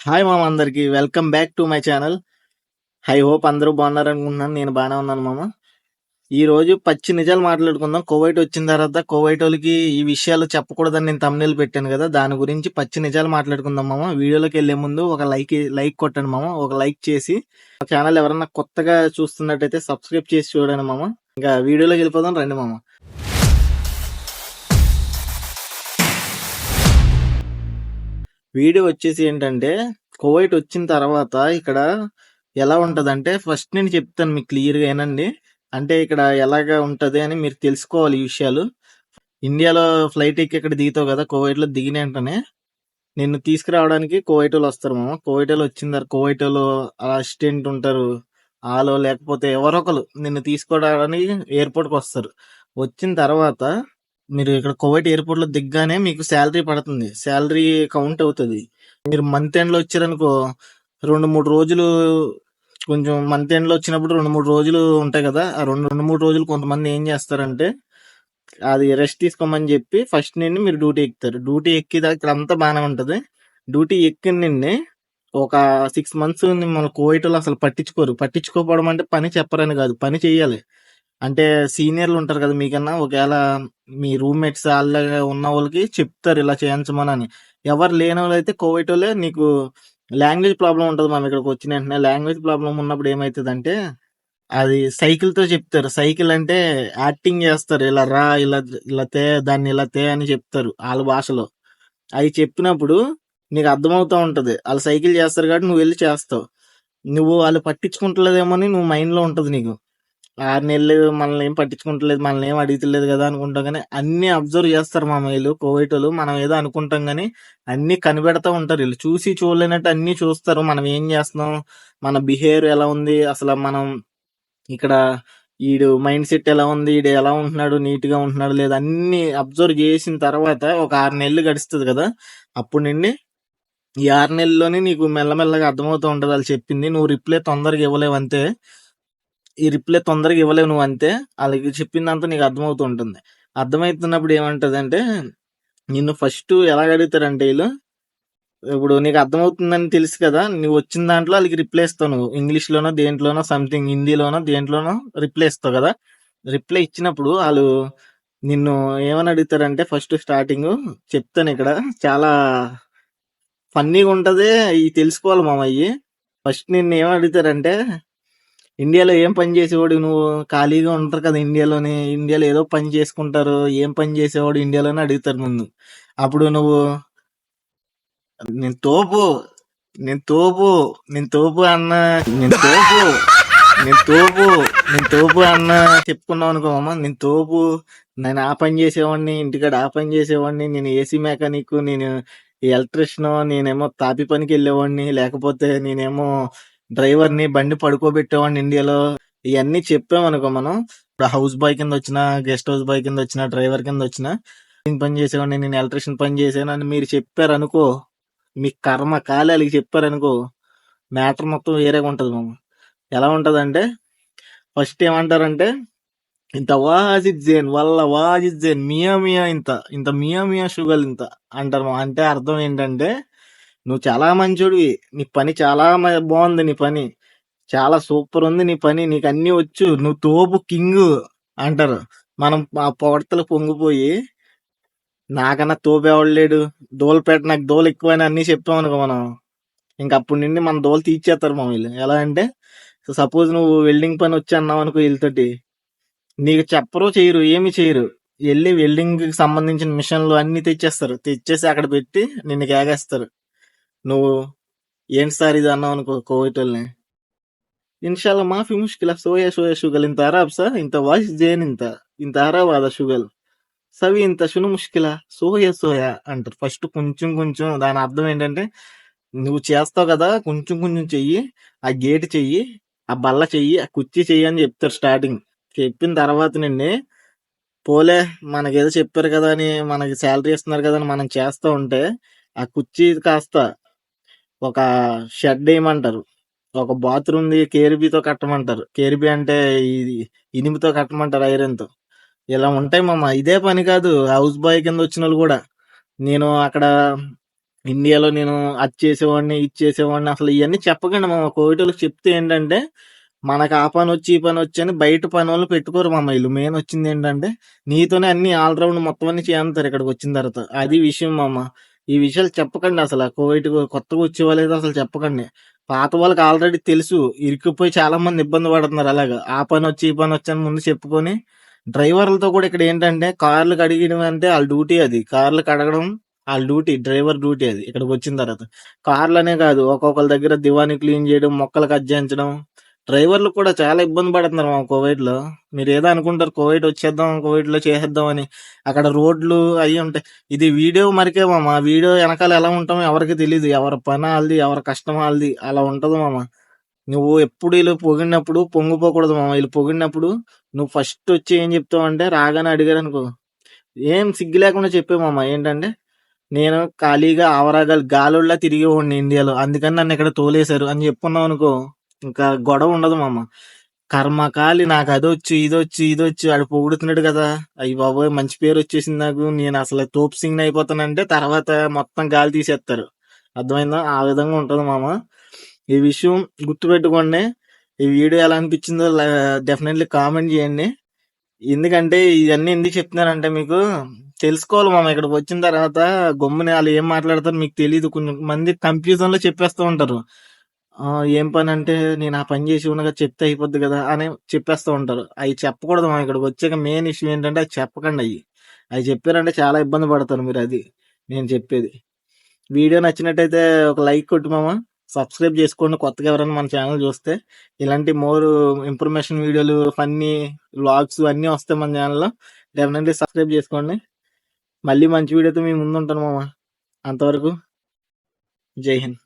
Hi మామ, అందరికి welcome back to my channel. I hope అందరూ బాగున్నారనుకుంటున్నాను. నేను బాగానే ఉన్నాను మామ. ఈ రోజు పచ్చి నిజాలు మాట్లాడుకుందాం. కోవైట్ వచ్చిన తర్వాత కోవైట్ వాళ్ళకి ఈ విషయాలు చెప్పకూడదని నేను తమ్నేల్ పెట్టాను కదా, దాని గురించి పచ్చి నిజాలు మాట్లాడుకుందాం మామ. వీడియోలోకి వెళ్లే ముందు ఒక లైక్ కొట్టండి మామ. ఒక లైక్ చేసి ఛానల్ ఎవరన్నా కొత్తగా చూస్తున్నట్టయితే సబ్స్క్రైబ్ చేసి చూడండి మామ. ఇంకా వీడియోలోకి వెళ్ళిపోదాం రండి మామ. వీడియో వచ్చేసి ఏంటంటే, కువైట్ వచ్చిన తర్వాత ఇక్కడ ఎలా ఉంటదంటే, ఫస్ట్ నేను చెప్తాను మీకు క్లియర్గా ఏనండి. అంటే ఇక్కడ ఎలాగా ఉంటది అని మీరు తెలుసుకోవాలి ఈ విషయాలు. ఇండియాలో ఫ్లైట్ ఎక్కి ఇక్కడ దిగుతావు కదా, కువైట్లో దిగిన వెంటనే నిన్ను తీసుకురావడానికి కువైట్ వాళ్ళు వస్తారు మామ. కువైట్ వాళ్ళు వచ్చిన తర్వాత కువైట్ వాళ్ళు అసిస్టెంట్ ఉంటారు, వాళ్ళు లేకపోతే ఎవరొకరు నిన్ను తీసుకోవడానికి ఎయిర్పోర్ట్కి వస్తారు. వచ్చిన తర్వాత మీరు ఇక్కడ కువైట్ ఎయిర్పోర్ట్ లో దిగ్గానే మీకు శాలరీ పడుతుంది. శాలరీ కౌంట్ అవుతుంది. మీరు మంత్ ఎండ్ లో వచ్చారనుకో, 2-3 రోజులు, కొంచెం మంత్ ఎండ్ లో వచ్చినప్పుడు 2-3 రోజులు ఉంటాయి కదా, ఆ 2-3 రోజులు కొంతమంది ఏం చేస్తారంటే అది రెస్ట్ తీసుకోమని చెప్పి ఫస్ట్ నుండి మీరు డ్యూటీ ఎక్కుతారు. డ్యూటీ ఎక్కిదాకా ఇక్కడ అంతా బాగానే ఉంటది. డ్యూటీ ఎక్కిన నుండి ఒక 6 months మన కువైట్ వాళ్ళు అసలు పట్టించుకోకపోవడం అంటే పని చెప్పరని కాదు, పని చెయ్యాలి. అంటే సీనియర్లు ఉంటారు కదా మీకన్నా, ఒకవేళ మీ రూమ్మేట్స్ వాళ్ళ ఉన్న వాళ్ళకి చెప్తారు ఇలా చేయించమని అని. ఎవరు లేని వాళ్ళు అయితే కోవిడ్ వాళ్ళే. నీకు లాంగ్వేజ్ ప్రాబ్లం ఉంటుంది మనం ఇక్కడికి వచ్చిన వెంటనే. లాంగ్వేజ్ ప్రాబ్లం ఉన్నప్పుడు ఏమవుతుందంటే, అది సైకిల్ తో చెప్తారు. సైకిల్ అంటే యాక్టింగ్ చేస్తారు, ఇలా రా, ఇలా ఇలా తే, దాన్ని ఇలా తే అని చెప్తారు వాళ్ళ భాషలో. అవి చెప్పినప్పుడు నీకు అర్థమవుతా ఉంటది. వాళ్ళు సైకిల్ చేస్తారు కాబట్టి నువ్వు వెళ్ళి చేస్తావు. నువ్వు వాళ్ళు పట్టించుకుంటలేదేమో అని నువ్వు మైండ్ లో ఉంటది నీకు. 6 నెలలు మనల్ని ఏం పట్టించుకుంటలేదు, మనల్ని ఏం అడుగుతలేదు కదా అనుకుంటాం. కానీ అన్ని అబ్జర్వ్ చేస్తారు మా వీళ్ళు కోవిడ్ వాళ్ళు. మనం ఏదో అనుకుంటాం కానీ అన్ని కనిపెడతా ఉంటారు వీళ్ళు. చూసి చూడలేనట్టు అన్ని చూస్తారు. మనం ఏం చేస్తున్నాం, మన బిహేవియర్ ఎలా ఉంది, అసలు మనం ఇక్కడ ఈడు మైండ్ సెట్ ఎలా ఉంది, ఈడు ఎలా ఉంటున్నాడు, నీట్ గా ఉంటున్నాడు లేదా, అన్ని అబ్జర్వ్ చేసిన తర్వాత ఒక 6 నెలలు గడుస్తుంది కదా, అప్పుడు నుండి ఈ 6 నెలల్లోనే నీకు మెల్లమెల్లగా అర్థమవుతూ ఉంటది వాళ్ళు చెప్పింది. నువ్వు రిప్లై తొందరగా ఇవ్వలేవు అంతే. నువ్వు అంతే. వాళ్ళకి చెప్పిందంతా నీకు అర్థమవుతూ ఉంటుంది. అర్థమవుతున్నప్పుడు ఏమంటది అంటే, నిన్ను ఫస్ట్ ఎలా అడుగుతారంటే వీళ్ళు, ఇప్పుడు నీకు అర్థమవుతుందని తెలుసు కదా, నువ్వు వచ్చిన దాంట్లో వాళ్ళకి రిప్లై ఇస్తావు. నువ్వు ఇంగ్లీష్ లోనో దేంట్లోనో సంథింగ్ హిందీలోనో దేంట్లోనో రిప్లై ఇస్తావు కదా. రిప్లై ఇచ్చినప్పుడు వాళ్ళు నిన్ను ఏమని అడుగుతారంటే, ఫస్ట్ స్టార్టింగ్ చెప్తాను ఇక్కడ, చాలా ఫన్నీగా ఉంటది. ఇవి తెలుసుకోవాలి మామ. అయ్యి ఫస్ట్ నిన్ను ఏమని అడుగుతారంటే, ఇండియాలో ఏం పని చేసేవాడు నువ్వు, ఖాళీగా ఉంటారు కదా ఇండియాలో ఏదో పని చేసుకుంటారు, ఏం పని చేసేవాడు ఇండియాలోనే అడుగుతారు ముందు. అప్పుడు నువ్వు నేను తోపు నేను తోపు నేను తోపు అన్న నేను తోపు నేను తోపు నేను తోపు అన్న చెప్పుకున్నావు అనుకో అమ్మ, నేను తోపు, నేను ఆ పని చేసేవాడిని, ఇంటికాడ ఆ పని చేసేవాడిని, నేను ఏసీ మెకానిక్, నేను ఎలక్ట్రిషియన్, నేనేమో తాపి పనికి వెళ్ళేవాడిని, లేకపోతే నేనేమో డ్రైవర్ని, బండి పడుకోబెట్టేవాడిని ఇండియాలో. ఇవన్నీ చెప్పామనుకో మనం, ఇప్పుడు హౌస్ బాయ్ కింద వచ్చిన, గెస్ట్ హౌస్ బాయ్ కింద వచ్చిన, డ్రైవర్ కింద వచ్చిన, పని చేసేవాడిని, నేను ఎలక్ట్రిషియన్ పని చేసాను అని మీరు చెప్పారనుకో, మీ కర్మ కాలి వాళ్ళకి చెప్పారనుకో, మ్యాటర్ మొత్తం వేరేగా ఉంటది మామ. ఎలా ఉంటదంటే, ఫస్ట్ ఏమంటారంటే, ఇంత వాజిద్ జైన్ వల్ల వాజిద్ జైన్ మియా మియా ఇంత ఇంత మియా మియా షుగర్ ఇంత అంటారు. అంటే అర్థం ఏంటంటే, నువ్వు చాలా మంచోడివి, నీ పని చాలా బాగుంది, నీ పని చాలా సూపర్ ఉంది, నీ పని నీకు అన్ని వచ్చు, నువ్వు తోపు కింగ్ అంటారు. మనం ఆ పొగడ్తలు పొంగిపోయి, నాకన్నా తోపేవాడు లేడు, దోలపేట నాకు దోలు ఎక్కువని అన్ని చెప్పాం అనుకో మనం, ఇంకప్పటి నుండి మన దోలు తీర్చేస్తారు మా వీళ్ళు. ఎలా అంటే, సపోజ్ నువ్వు వెల్డింగ్ పని వచ్చి అన్నావు అనుకో, వీళ్ళతోటి నీకు చెప్పరు, చేయరు, ఏమి చేయరు. వెళ్ళి వెల్డింగ్ కి సంబంధించిన మిషన్లు అన్ని తెచ్చేస్తారు. తెచ్చేసి అక్కడ పెట్టి నిన్ను కేగేస్తారు. నువ్వు ఏంటి సార్ ఇది అన్నావు అనుకో కోవిడ్ వాళ్ళని, ఇన్షాల్లా మాఫీ ముష్కిల సోయా సోయా షుగల్ ఇంత అరాబ్ సార్ ఇంత వాయిస్ జైన్ ఇంత ఇంత అరాబ్ అదా షుగల్ సవి ఇంత షును ముష్కిల సోయా సోయా అంటారు. ఫస్ట్ కొంచెం కొంచెం, దాని అర్థం ఏంటంటే, నువ్వు చేస్తావు కదా, కొంచెం కొంచెం చెయ్యి, ఆ గేట్ చెయ్యి, ఆ బల్ల చెయ్యి, ఆ కుర్చీ చెయ్యి అని చెప్తారు స్టార్టింగ్. చెప్పిన తర్వాత నిన్ను పోలే, మనకేదో చెప్పారు కదా అని, మనకి శాలరీ ఇస్తున్నారు కదా అని మనం చేస్తా ఉంటే, ఆ కుర్చీ కాస్త ఒక షెడ్ వేయమంటారు, ఒక బాత్రూమ్ ది కేరిబీతో కట్టమంటారు. కేరిబీ అంటే ఇది ఇనుముతో కట్టమంటారు, ఐరన్ తో. ఇలా ఉంటాయి మామ. ఇదే పని కాదు, హౌస్ బాయ్ కింద వచ్చిన వాళ్ళు కూడా. నేను అక్కడ ఇండియాలో నేను అది చేసేవాడిని, ఇది చేసేవాడిని అసలు ఇయన్నీ చెప్పకండి మామ. కోవిటోళ్ళకి చెప్తే ఏంటంటే, మనకు ఆ పనొచ్చి, ఈ పనొచ్చి అని బయట పనోళ్ళని పెట్టుకోరు మామ ఈళ్ళు. మెయిన్ వచ్చిందేంటంటే, నీతోనే అన్నీ ఆల్ రౌండ్ మొత్తం అన్నీ చేయంతారు ఇక్కడికొచ్చిన తర్వాత. అది విషయం మామ. ఈ విషయాలు చెప్పకండి అసల. కొత్తగా వచ్చేవాళ్ళైతే అసలు చెప్పకండి. పాత వాళ్ళకి ఆల్రెడీ తెలుసు. ఇరుక్కుపోయి చాలా మంది ఇబ్బంది పడుతున్నారు అలాగా. ఆ పనొచ్చి, ఈ పనొచ్చి అని ముందు చెప్పుకొని, డ్రైవర్లతో కూడా ఇక్కడ ఏంటంటే, కార్లు కడిగడం అంటే ఆళ్ళ డ్యూటీ అది. కార్లు కడగడం ఆళ్ళ డ్యూటీ. డ్రైవర్ డ్యూటీ అది ఇక్కడికొచ్చిన తర్వాత. కార్లనే కాదు ఒక్కొక్కళ్ళ దగ్గర దివానీ క్లీన్ చేయడం, మొక్కలు కట్ చేయించడం. డ్రైవర్లు కూడా చాలా ఇబ్బంది పడుతున్నారు మామ కువైట్‌లో. మీరేదో అనుకుంటారు కువైట్ వచ్చేద్దాం, కువైట్‌లో చేసేద్దాం అని. అక్కడ రోడ్లు అయ్యి ఉంటాయి. ఇది వీడియో మరికే మామ. వీడియో ఎనకాల ఎలా ఉంటామో ఎవరికీ తెలీదు. ఎవరి పని ఆళ్ళది, ఎవరి కష్టం ఆళ్ళది. అలా ఉంటది మామ. నువ్వు ఎప్పుడు ఈళ్ళు పొగిడినప్పుడు పొంగిపోకూడదు మామ. ఈళ్ళు పొగిడినప్పుడు నువ్వు ఫస్ట్ వచ్చి ఏం చెప్తావంటే రాగానే అడిగారనుకో, ఏం సిగ్గు లేకుండా చెప్పేయి మామ. ఏంటంటే, నేను ఖాళీగా ఆవరాగాలు గాలోల్లా తిరిగేవాడిని ఇండియాలో. అందుకని నన్ను ఇక్కడ తోలేశారు అని చెప్పుకున్నావనుకో, ఇంకా గొడవ ఉండదు మామ. కర్మకాలి నాకు అదొచ్చు, ఇదొచ్చు, ఇదొచ్చు ఆడు పొగుడుతున్నాడు కదా! అయ్య బాబోయ్! మంచి పేరొచ్చేసింది నాకు. నేను అసలు తోపు సింగ్‌ని అయిపోతానంటే తర్వాత మొత్తం గాలి తీసేత్తారు. అర్థమైందా? ఆ విధంగా ఉంటది మామ. ఈ విషయం గుర్తుపెట్టుకోండి. ఈ వీడియో ఎలా అనిపించిందో డెఫినెట్‌లీ కామెంట్ చేయండి. ఎందుకంటే ఇవన్నీ ఎందుకు చెప్తున్నానంటే మీకు తెలుసుకోవాలి మామ. ఇక్కడికి వచ్చిన తర్వాత గమ్మున ఆళ్ళు ఏం మాట్లాడతారో మీకు తెలీదు. కొంచెం మంది కన్‌ఫ్యూజన్‌లో చెప్పేస్తూ ఉంటారు. ఏం పనంటే నేను ఆ పని చేసి ఉన్నగా చెప్తే అయిపోద్ది కదా! అని చెప్పేస్తూ ఉంటారు. అయి చెప్పకూడదు మామ. ఇక్కడికి వచ్చాక మెయిన్ ఇష్యూ ఏంటంటే అది చెప్పకండి అయి. అయి చెప్పారంటే చాలా ఇబ్బంది పడతారు మీరది. నేను చెప్పేది. వీడియో నచ్చినట్టయితే ఒక లైక్ కొట్టు మామ. సబ్స్క్రైబ్ చేసుకోండి కొత్తగా ఎవరైనా మన ఛానల్ చూస్తే. ఇలాంటి మోర్ ఇన్ఫర్మేషన్ వీడియోలు, ఫన్నీ వ్లాగ్స్ అన్నీ వస్తాయి మన ఛానల్‌లో. డెఫినెట్‌లీ సబ్స్క్రైబ్ చేసుకోండి. మళ్ళీ మంచి వీడియోతో మీ ముందుంటాను మామ. అంతవరకు జై హింద్.